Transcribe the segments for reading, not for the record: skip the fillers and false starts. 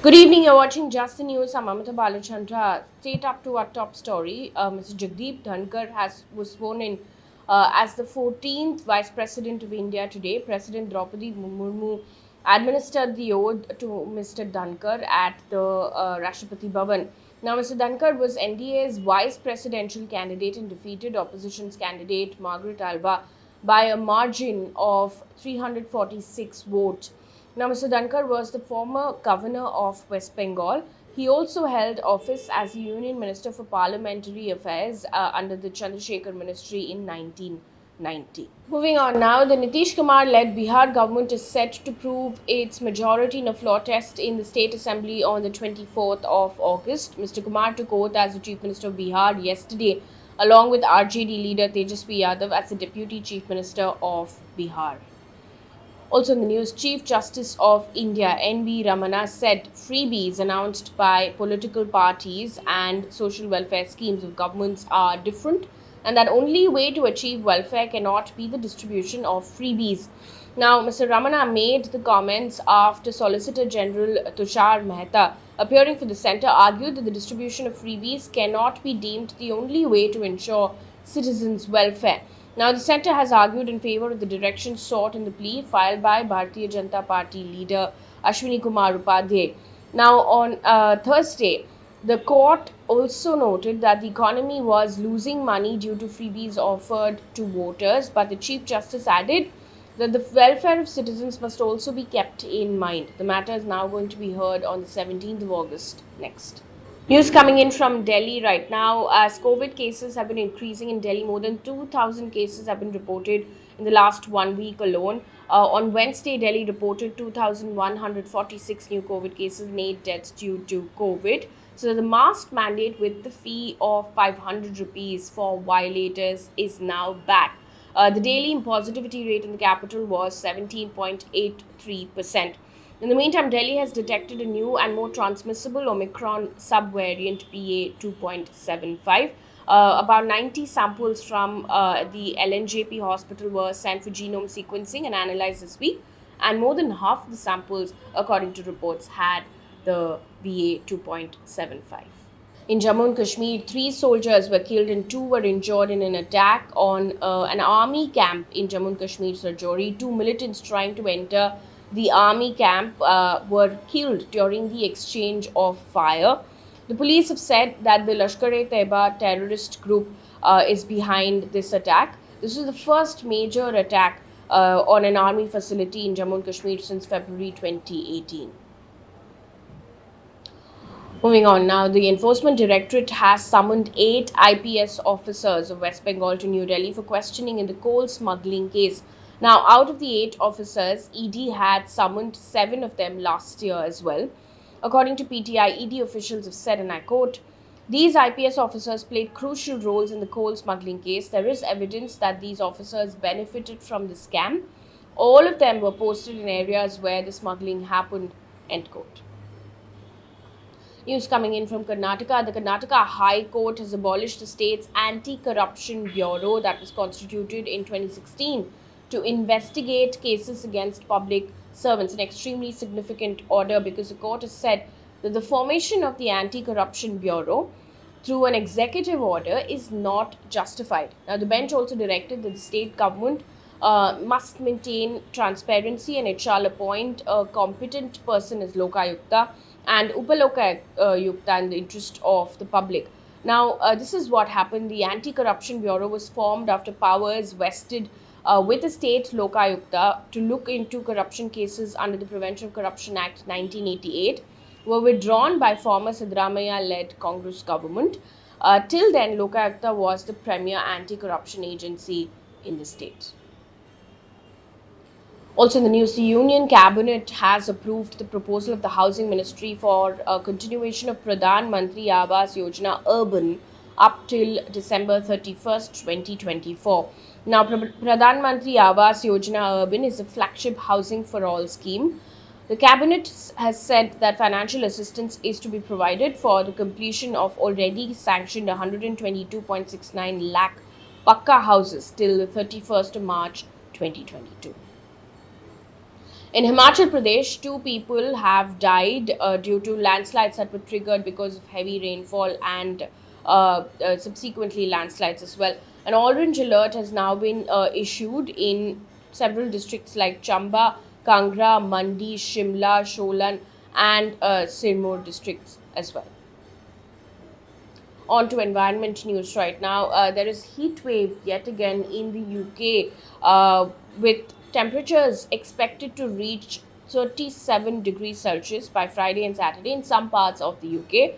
Good evening. You're watching Just the News. I'm Amita Balachandra. Straight up to our top story. Mr. Jagdeep Dhankhar was sworn in as the 14th Vice President of India today. President Draupadi Murmu administered the oath to Mr. Dhankhar at the Rashtrapati Bhavan. Now, Mr. Dhankhar was NDA's vice presidential candidate and defeated opposition's candidate Margaret Alva by a margin of 346 votes. Now, Mr. Dhankar was the former governor of West Bengal. He also held office as the Union Minister for Parliamentary Affairs under the Chandrasekhar ministry in 1990. Moving on now, the Nitish Kumar led Bihar government is set to prove its majority in a floor test in the State Assembly on the 24th of August. Mr. Kumar took oath as the Chief Minister of Bihar yesterday, along with RJD leader Tejasvi Yadav as the Deputy Chief Minister of Bihar. Also in the news, Chief Justice of India N.V. Ramana said freebies announced by political parties and social welfare schemes of governments are different and that only way to achieve welfare cannot be the distribution of freebies. Now, Mr. Ramana made the comments after Solicitor General Tushar Mehta, appearing for the centre, argued that the distribution of freebies cannot be deemed the only way to ensure citizens' welfare. Now, the centre has argued in favour of the direction sought in the plea filed by Bharatiya Janata Party leader Ashwini Kumar Upadhyay. Now, on Thursday, the court also noted that the economy was losing money due to freebies offered to voters, but the Chief Justice added that the welfare of citizens must also be kept in mind. The matter is now going to be heard on the 17th of August next. News coming in from Delhi right now. As COVID cases have been increasing in Delhi, more than 2,000 cases have been reported in the last 1 week alone. On Wednesday, Delhi reported 2,146 new COVID cases and 8 deaths due to COVID. So the mask mandate with the fee of 500 rupees for violators is now back. The daily positivity rate in the capital was 17.83%. In the meantime, Delhi has detected a new and more transmissible Omicron subvariant BA.2.75. About 90 samples from the LNJP hospital were sent for genome sequencing and analyzed this week, and more than half of the samples, according to reports, had the BA.2.75. In Jammu and Kashmir, 3 soldiers were killed and 2 were injured in an attack on an army camp in Jammu and Kashmir, Rajouri. 2 militants trying to enter the army camp were killed during the exchange of fire. The police have said that the Lashkar-e-Taiba terrorist group is behind this attack. This is the first major attack on an army facility in Jammu and Kashmir since February 2018. Moving on now, the Enforcement Directorate has summoned 8 IPS officers of West Bengal to New Delhi for questioning in the coal smuggling case. Now, out of the 8 officers, ED had summoned 7 of them last year as well. According to PTI, ED officials have said, and I quote, "These IPS officers played crucial roles in the coal smuggling case. There is evidence that these officers benefited from the scam. All of them were posted in areas where the smuggling happened," end quote. News coming in from Karnataka. The Karnataka High Court has abolished the state's Anti-Corruption Bureau that was constituted in 2016 to investigate cases against public servants. An extremely significant order because the court has said that the formation of the Anti-Corruption Bureau through an executive order is not justified. Now, the bench also directed that the state government must maintain transparency and it shall appoint a competent person as Lokayukta and Lokayukta in the interest of the public. Now, this is what happened. The Anti-Corruption Bureau was formed after powers vested with the state Lokayukta to look into corruption cases under the Prevention of Corruption Act 1988 were withdrawn by former Siddaramaiah-led Congress government. Till then, Lokayukta was the premier anti-corruption agency in the state. Also in the news, the Union Cabinet has approved the proposal of the Housing Ministry for a continuation of Pradhan Mantri Awas Yojana Urban up till December 31st, 2024. Now, Pradhan Mantri Awas Yojana Urban is a flagship housing for all scheme. The Cabinet has said that financial assistance is to be provided for the completion of already sanctioned 122.69 lakh Pakka houses till the 31st of March 2022. In Himachal Pradesh, two people have died due to landslides that were triggered because of heavy rainfall and subsequently landslides as well. An orange alert has now been issued in several districts like Chamba, Kangra, Mandi, Shimla, Sholan, and Sirmoor districts as well. On to environment news right now. There is heat wave yet again in the UK, with temperatures expected to reach 37 degrees Celsius by Friday and Saturday in some parts of the UK.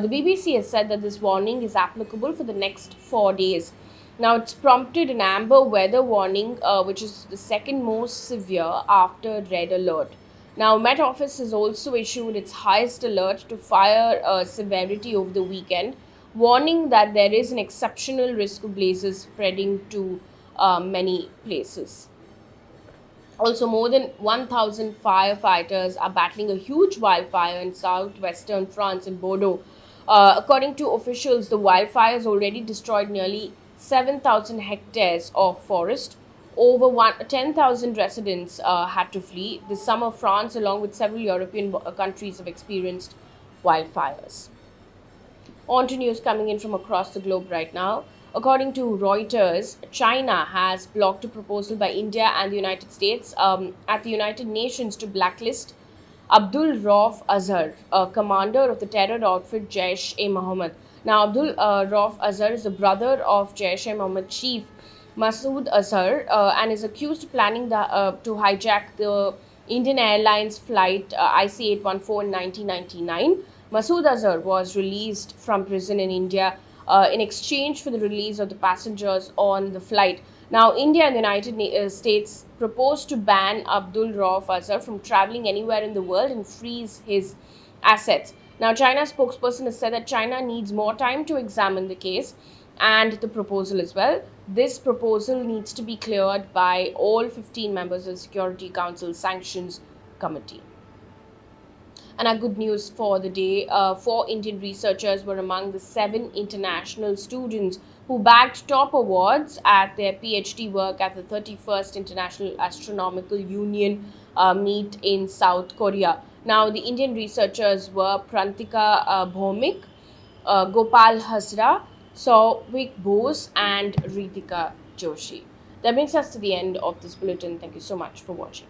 The BBC has said that this warning is applicable for the next 4 days. Now, it's prompted an amber weather warning, which is the second most severe after red alert. Now, Met Office has also issued its highest alert to fire severity over the weekend, warning that there is an exceptional risk of blazes spreading to many places. Also, more than 1,000 firefighters are battling a huge wildfire in southwestern France in Bordeaux. According to officials, the wildfire has already destroyed nearly 7,000 hectares of forest. Over 10,000 residents had to flee. This summer, France, along with several European countries, have experienced wildfires. On to news coming in from across the globe right now. According to Reuters, China has blocked a proposal by India and the United States at the United Nations to blacklist Abdul Rauf Azhar, a commander of the terror outfit Jaish-e-Mohammed. Now, Abdul Rauf Azhar is the brother of Jaish-e-Mohammed chief Masood Azhar and is accused of planning to hijack the Indian Airlines flight IC 814 in 1999. Masood Azhar was released from prison in India in exchange for the release of the passengers on the flight. Now, India and the United States proposed to ban Abdul Rauf Azhar from traveling anywhere in the world and freeze his assets. Now, China's spokesperson has said that China needs more time to examine the case and the proposal as well. This proposal needs to be cleared by all 15 members of the Security Council Sanctions Committee. And our good news for the day, 4 Indian researchers were among the 7 international students who bagged top awards at their PhD work at the 31st International Astronomical Union meet in South Korea. Now, the Indian researchers were Prantika Bhomik, Gopal Hasra, Sauvik Bose, and Ritika Joshi. That brings us to the end of this bulletin. Thank you so much for watching.